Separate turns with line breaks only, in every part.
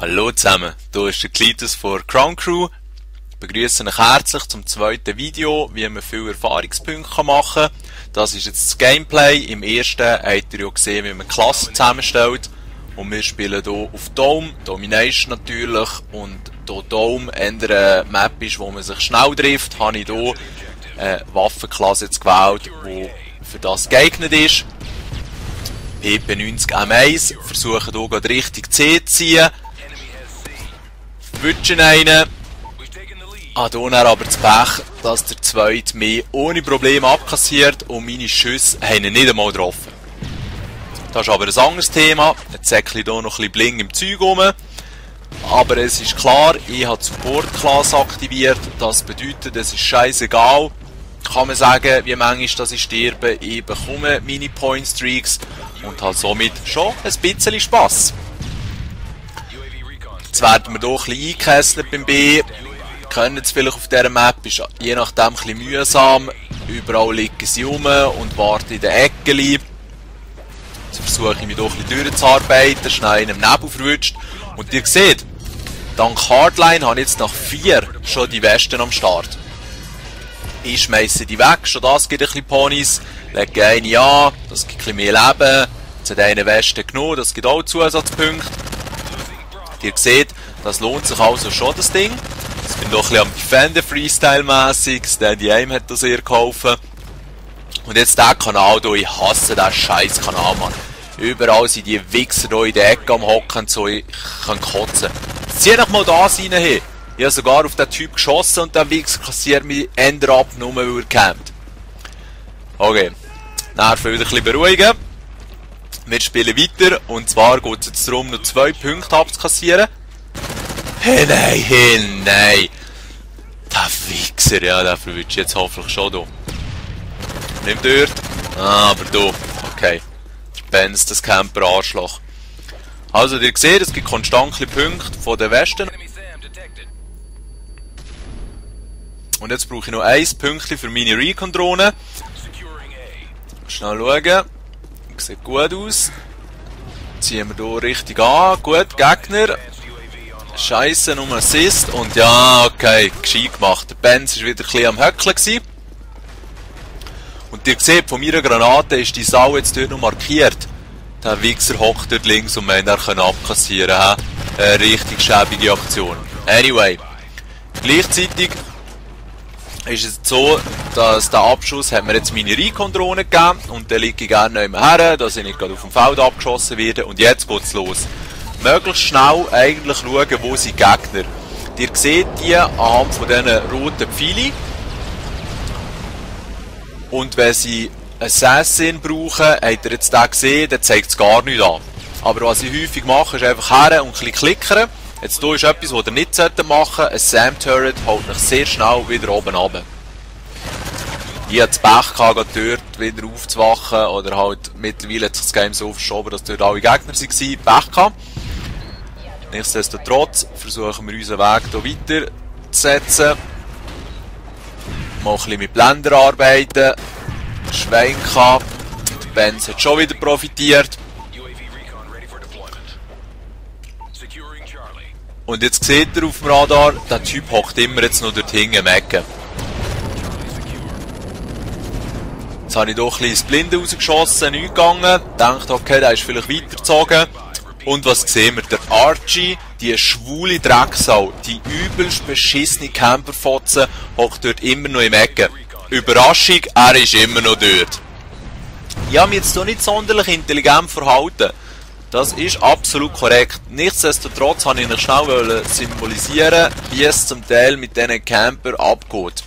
Hallo zusammen, hier ist der Cletus von Crown Crew. Ich begrüße euch herzlich zum zweiten Video, wie man viele Erfahrungspunkte machen kann. Das ist jetzt das Gameplay. Im ersten habt ihr ja gesehen, wie man Klassen zusammenstellt. Und wir spielen hier auf Dome, Domination natürlich. Und da Dome eine Map ist, wo man sich schnell trifft, habe ich hier eine Waffenklasse jetzt gewählt, die für das geeignet ist. PP90 M1, versuche hier gerade richtig C zu ziehen. Wünschen einen. Hier aber das Pech, dass der Zweite mich ohne Probleme abkassiert und meine Schüsse haben ihn nicht einmal getroffen. Das ist aber ein anderes Thema. Jetzt säckle ich hier noch ein bisschen Bling im Zeug rum. Aber es ist klar, ich habe die Support-Klasse aktiviert. Das bedeutet, es ist scheißegal. Kann man sagen, wie manchmal ich sterbe. Ich bekomme meine Point-Streaks und habe somit schon ein bisschen Spass. Jetzt werden wir hier ein bisschen eingekesselt beim B. Können es vielleicht auf dieser Map, ist je nachdem ein bisschen mühsam. Überall liegen sie rum und warten in den Ecken. Jetzt versuche ich mich hier ein bisschen durchzuarbeiten, schnell in einem Nebel verwünscht. Und ihr seht, dank Hardline habe ich jetzt nach 4 schon die Westen am Start. Ich schmeiße die weg, schon das gibt ein bisschen Ponys. Lege eine an, das gibt ein bisschen mehr Leben. Jetzt hat eine Weste genommen, das gibt auch Zusatzpunkte. Ihr seht, das lohnt sich also schon, das Ding. Ich bin doch ein bisschen am Defender Freestyle-mässig. Steady Aim hat das sehr geholfen. Und jetzt der Kanal hier, ich hasse diesen scheiß Kanal, Mann. Überall sind die Wichser hier in der Ecke am Hocken, so ich kann kotzen. Zieh doch mal das rein hin. Ich habe sogar auf den Typ geschossen und der Wichser kassiert mich Ender ab, nur weil er campt. Okay, Nerven wieder ein bisschen beruhigen. Wir spielen weiter und zwar geht es jetzt darum, noch 2 Punkte abzukassieren. Hey nein! Der Wichser, ja, der verwünscht jetzt hoffentlich schon hier. Nicht dort. Ah, aber hier. Okay. Benz, das Camper-Arschloch. Also, ihr seht, es gibt konstant Punkte von den Westen. Und jetzt brauche ich noch 1 Pünktchen für meine Recon-Drohne. Schnell schauen. Sieht gut aus. Ziehen wir hier richtig an. Gut, Gegner. Scheiße, nur Assist. Und ja, okay, gescheit gemacht. Der Benz war wieder ein bisschen am Höckeln gewesen. Und ihr seht, von meiner Granate ist die Sau jetzt dort noch markiert. Der Wichser hockt dort links und wir können abkassieren. Eine richtig schäbige Aktion. Anyway, gleichzeitig ist es so, dass der Abschuss hat mir jetzt meine Recon-Drohne gegeben und dann liege ich gerne noch immer her, dass ich nicht gerade auf dem Feld abgeschossen werde. Und jetzt geht's los. Möglichst schnell eigentlich schauen, wo sind die Gegner. Ihr seht die anhand von diesen roten Pfeilen. Und wenn sie Assassin brauchen, habt ihr jetzt den gesehen, dann zeigt es gar nichts an. Aber was ich häufig mache, ist einfach her und ein bisschen klickern. Jetzt hier ist etwas, was ihr nicht machen solltet. Ein SAM-Turret holt euch sehr schnell wieder oben runter. Ich hatte das Pech gehabt, dort wieder aufzuwachen. Oder halt mittlerweile hat sich das Game so verschoben, dass dort alle Gegner waren. Pech gehabt. Nichtsdestotrotz versuchen wir unseren Weg hier weiterzusetzen. Mal ein bisschen mit Blender arbeiten. Schwein gehabt. Der Benz hat schon wieder profitiert. Und jetzt seht ihr auf dem Radar, der Typ hockt immer jetzt noch dort hinten im Ecken. Jetzt habe ich doch ein bisschen ins Blinde rausgeschossen, nichts gegangen. Dachte, okay, der ist vielleicht weitergezogen. Und was sehen wir? Der Archie, die schwule Drecksau, die übelst beschissene Camperfotze, hockt dort immer noch im Ecken. Überraschung, er ist immer noch dort. Ich habe mich jetzt hier nicht sonderlich intelligent verhalten. Das ist absolut korrekt. Nichtsdestotrotz wollte ich noch schnell symbolisieren, wie es zum Teil mit diesen Camper abgeht.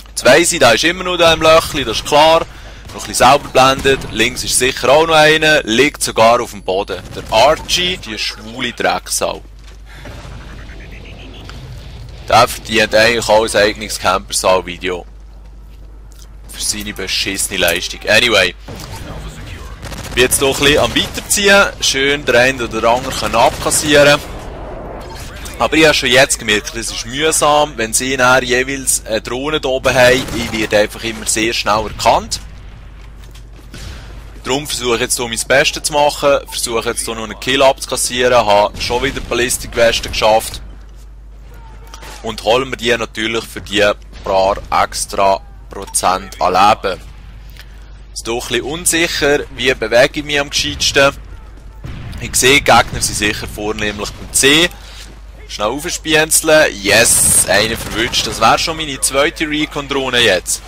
Jetzt weiss ich, der ist immer noch da im Löchli, das ist klar. Noch ein bisschen sauber blendet. Links ist sicher auch noch einer. Liegt sogar auf dem Boden. Der Archie, die schwule Drecksau. Der verdient eigentlich auch ein eigenes Campersaal-Video. Für seine beschissene Leistung. Anyway. Ich bin jetzt hier ein bisschen am Weiterziehen. Schön der eine oder andere abkassieren. Aber ich habe schon jetzt gemerkt, es ist mühsam, wenn sie nachher jeweils eine Drohne da oben haben. Ich werde einfach immer sehr schnell erkannt. Darum versuche ich jetzt hier mein Bestes zu machen, versuche jetzt hier noch einen Kill abzukassieren, habe schon wieder Ballistik-Weste geschafft und holen wir die natürlich für die paar extra Prozent an Leben. Ist doch ein bisschen unsicher, wie bewege ich mich am gescheitsten. Ich sehe, die Gegner sind sicher vornehmlich beim C. Schnell aufspienzeln. Yes, einen verwünscht. Das wäre schon meine zweite Recon-Drohne jetzt.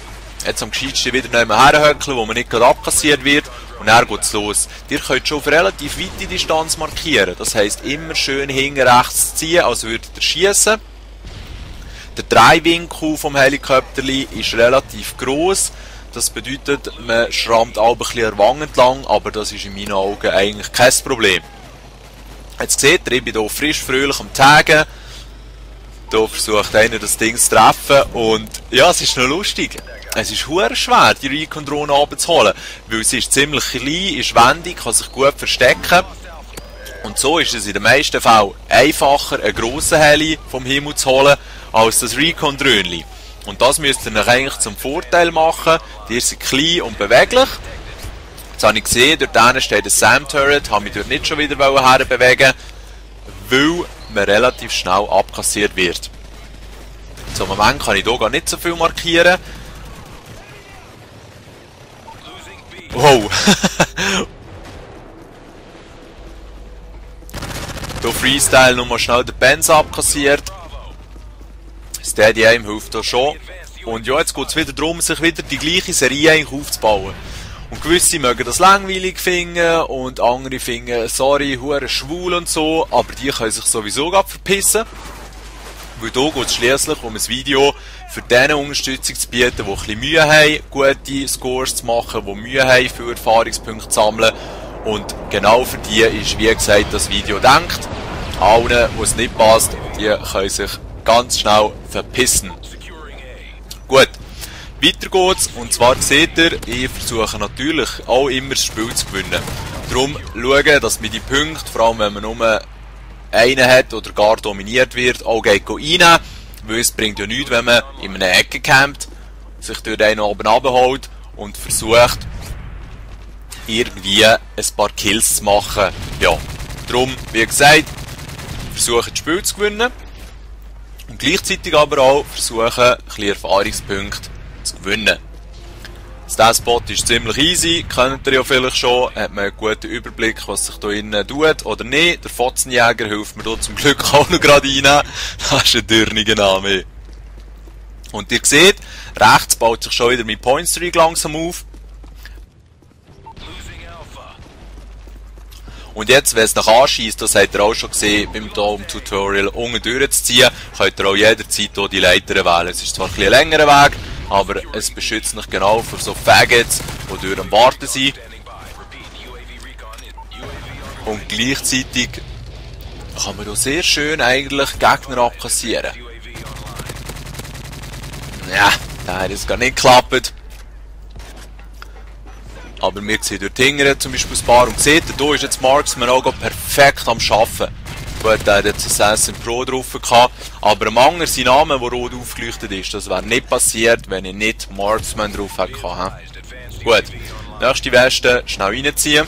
Jetzt am gescheitsten wieder nicht mehr herhöckeln, wo man nicht gerade abkassiert wird. Und dann geht es los. Ihr könnt schon auf relativ weite Distanz markieren. Das heisst, immer schön hinten rechts ziehen, als würdet ihr schiessen. Der Drehwinkel vom Helikopter ist relativ gross. Das bedeutet, man schrammt auch ein bisschen Wangen entlang, aber das ist in meinen Augen eigentlich kein Problem. Jetzt seht ihr, ich bin hier frisch fröhlich am Taggen. Hier versucht einer das Ding zu treffen und ja, es ist noch lustig. Es ist verdammt schwer, die Recon-Drohne runterzuholen, weil sie ist ziemlich klein, ist wendig, kann sich gut verstecken. Und so ist es in den meisten Fällen einfacher, einen grossen Heli vom Himmel zu holen, als das Recon-Dröhnchen. Und das müsst ihr euch eigentlich zum Vorteil machen. Die sind klein und beweglich. Jetzt habe ich gesehen, dort steht ein SAM-Turret, habe mich dort nicht schon wieder herbewegen, weil man relativ schnell abkassiert wird. Zum Moment kann ich hier gar nicht so viel markieren. Wow! Hier Freestyle nochmal schnell den Benz abkassiert. Steady Aim hilft hier schon. Und ja, jetzt geht es wieder darum, sich wieder die gleiche Serie eigentlich aufzubauen. Und gewisse mögen das langweilig finden und andere finden, sorry, hure schwul und so, aber die können sich sowieso gerade verpissen. Weil hier geht es schliesslich um ein Video für diese Unterstützung zu bieten, die ein bisschen Mühe haben, gute Scores zu machen, die Mühe haben, für Erfahrungspunkte zu sammeln. Und genau für die ist, wie gesagt, das Video gedacht. Allen, wo es nicht passt, die können sich ganz schnell verpissen. Gut, weiter geht's. Und zwar seht ihr, ich versuche natürlich auch immer das Spiel zu gewinnen. Darum schauen, dass man die Punkte, vor allem wenn man nur einen hat oder gar dominiert wird, auch reinnehmen. Weil es bringt ja nichts, wenn man in einer Ecke campt, sich durch einen oben runterholt und versucht, irgendwie ein paar Kills zu machen. Ja, darum, wie gesagt, versuchen das Spiel zu gewinnen. Und gleichzeitig aber auch versuchen, ein bisschen Erfahrungspunkte zu gewinnen. Der Spot ist ziemlich easy, kennt ihr ja vielleicht schon, hat man einen guten Überblick, was sich hier innen tut oder nicht. Der Fotzenjäger hilft mir hier zum Glück auch noch gerade rein. Das ist ein dürniger Name. Und ihr seht, rechts baut sich schon wieder mein Pointstreak langsam auf. Und jetzt, wenn es nach anschießt, das habt ihr auch schon gesehen beim Dome-Tutorial, unten durchzuziehen, könnt ihr auch jederzeit hier die Leiter wählen. Es ist zwar ein bisschen längerer Weg, aber es beschützt euch genau vor so Faggots, die durch am Warten sind. Und gleichzeitig kann man hier sehr schön eigentlich Gegner abkassieren. Ja, das hat jetzt gar nicht geklappt. Aber wir sehen dort hinten zum Beispiel ein paar und seht ihr, hier ist jetzt Marksman auch perfekt am Arbeiten. Gut, er hat jetzt Assassin Pro drauf gehabt, aber am anderen sein Name, der rot aufgeleuchtet ist, das wäre nicht passiert, wenn ich nicht Marksman drauf hätte gehabt. Gut, nächste Weste schnell reinziehen.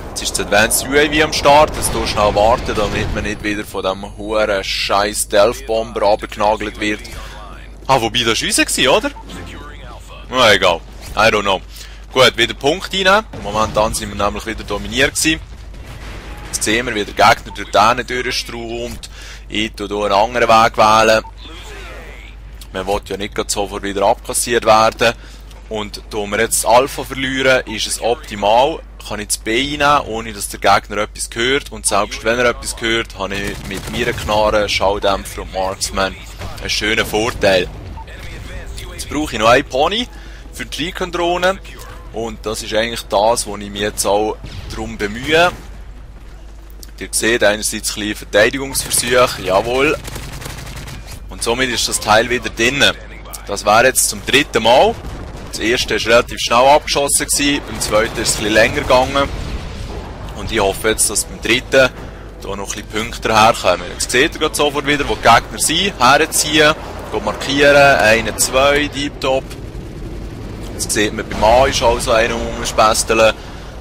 Jetzt ist das Advanced UAV am Start, jetzt hier schnell warten, damit man nicht wieder von diesem hohen scheiß Stealth-Bomber runtergenagelt wird. Ah, wobei das war unser, oder? Na, egal. I don't know. Gut, wieder Punkt rein. Momentan sind wir nämlich wieder dominiert gewesen. Jetzt sehen wir, wie der Gegner durch den durchstraumt. Ich tue hier einen anderen Weg wählen. Man will ja nicht sofort wieder abkassiert werden. Und da wir jetzt das Alpha verlieren, ist es optimal. Kann ich das B reinnehmen, ohne dass der Gegner etwas hört. Und selbst wenn er etwas hört, habe ich mit meiner Knarre, Schalldämpfer und Marksman einen schönen Vorteil. Jetzt brauche ich noch einen Pony für die Recon-Drohne. Und das ist eigentlich das, wo ich mich jetzt auch darum bemühe. Ihr seht einerseits ein bisschen Verteidigungsversuch, jawohl. Und somit ist das Teil wieder drin. Das wäre jetzt zum dritten Mal. Das erste war relativ schnell abgeschossen, beim zweiten ist es ein bisschen länger gegangen. Und ich hoffe jetzt, dass beim dritten hier noch ein bisschen Punkte herkommen. Jetzt seht ihr sofort wieder, wo die Gegner sind, herziehen, markieren, 1, 2, Deep Top. Jetzt sieht man, beim A ist also einer rumspästeln.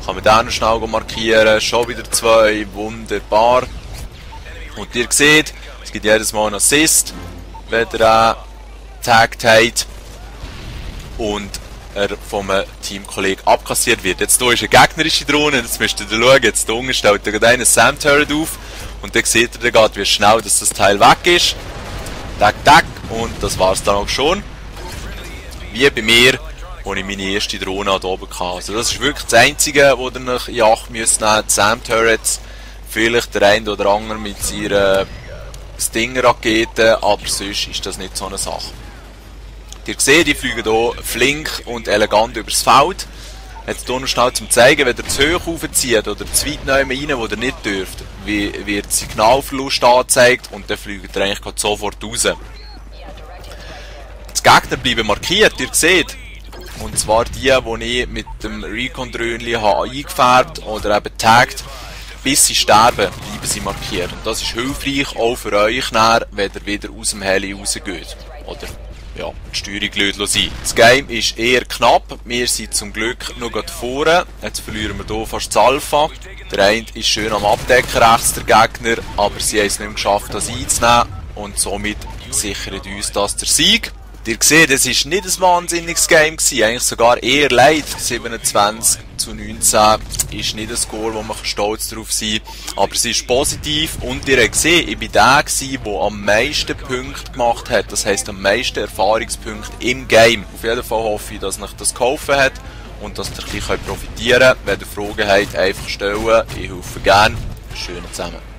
Kann man den noch schnell markieren. Schon wieder 2. Wunderbar. Und ihr seht, es gibt jedes Mal einen Assist, wenn ihr getaggt habt und er vom Teamkollegen abkassiert wird. Jetzt hier ist eine gegnerische Drohne, jetzt müsst ihr schauen, jetzt hier unten stellt ihr einen SAM-Turret auf und dann seht ihr gerade, wie schnell dass das Teil weg ist. Tack, tack, und das war es dann auch schon. Wie bei mir, wo ich meine erste Drohne hier oben hatte. Also das ist wirklich das Einzige, wo ihr noch in Acht müsst nehmen, die SAM-Turrets. Vielleicht der eine oder andere mit seiner Stinger-Rakete, aber sonst ist das nicht so eine Sache. Ihr seht, die fliegen hier flink und elegant übers Feld. Jetzt hier noch schnell zum zeigen, wenn ihr zu hoch aufzieht oder zu weit rein, wo ihr nicht dürft, wird Signalverlust angezeigt und dann fliegt ihr eigentlich sofort raus. Die Gegner bleiben markiert, ihr seht. Und zwar die ich mit dem Recon-Dröhnchen eingefärbt oder eben taggt. Bis sie sterben, bleiben sie markiert. Und das ist hilfreich auch für euch, wenn ihr wieder aus dem Heli rausgeht. Oder ja, die Steuerung lässt sein. Das Game ist eher knapp. Wir sind zum Glück noch vorne. Jetzt verlieren wir hier fast das Alpha. Der eine ist schön am Abdecken rechts, der Gegner, aber sie haben es nicht mehr geschafft, das einzunehmen. Und somit sichert uns das der Sieg. Ihr seht, es war nicht ein wahnsinniges Game gewesen, eigentlich sogar eher leid. 27:19 ist nicht ein Score, wo man stolz drauf sein kann. Aber es ist positiv und ihr habt gesehen, ich war der, der am meisten Punkte gemacht hat. Das heisst, am meisten Erfahrungspunkte im Game. Auf jeden Fall hoffe ich, dass euch das geholfen hat und dass ihr ein bisschen profitieren könnt. Wenn ihr Fragen habt, einfach stellen. Ich helfe gerne. Schön zusammen.